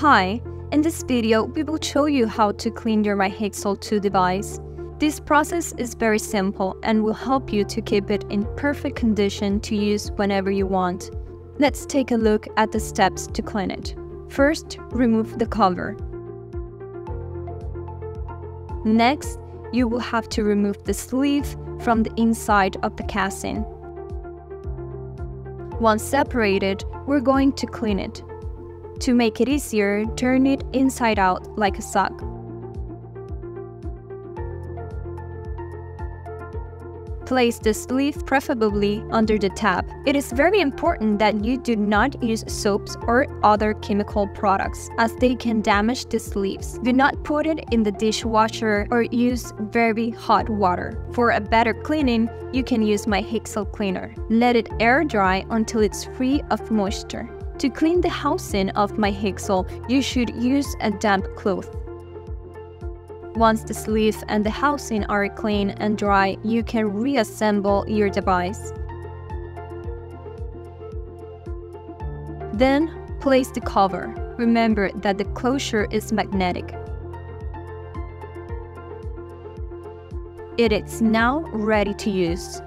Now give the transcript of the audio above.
Hi, in this video, we will show you how to clean your MYHIXEL II device. This process is very simple and will help you to keep it in perfect condition to use whenever you want. Let's take a look at the steps to clean it. First, remove the cover. Next, you will have to remove the sleeve from the inside of the casing. Once separated, we're going to clean it. To make it easier, turn it inside out like a sock. Place the sleeve preferably under the tap. It is very important that you do not use soaps or other chemical products, as they can damage the sleeves. Do not put it in the dishwasher or use very hot water. For a better cleaning, you can use MYHIXEL cleaner. Let it air dry until it's free of moisture. To clean the housing of MYHIXEL, you should use a damp cloth. Once the sleeve and the housing are clean and dry, you can reassemble your device. Then, place the cover. Remember that the closure is magnetic. It is now ready to use.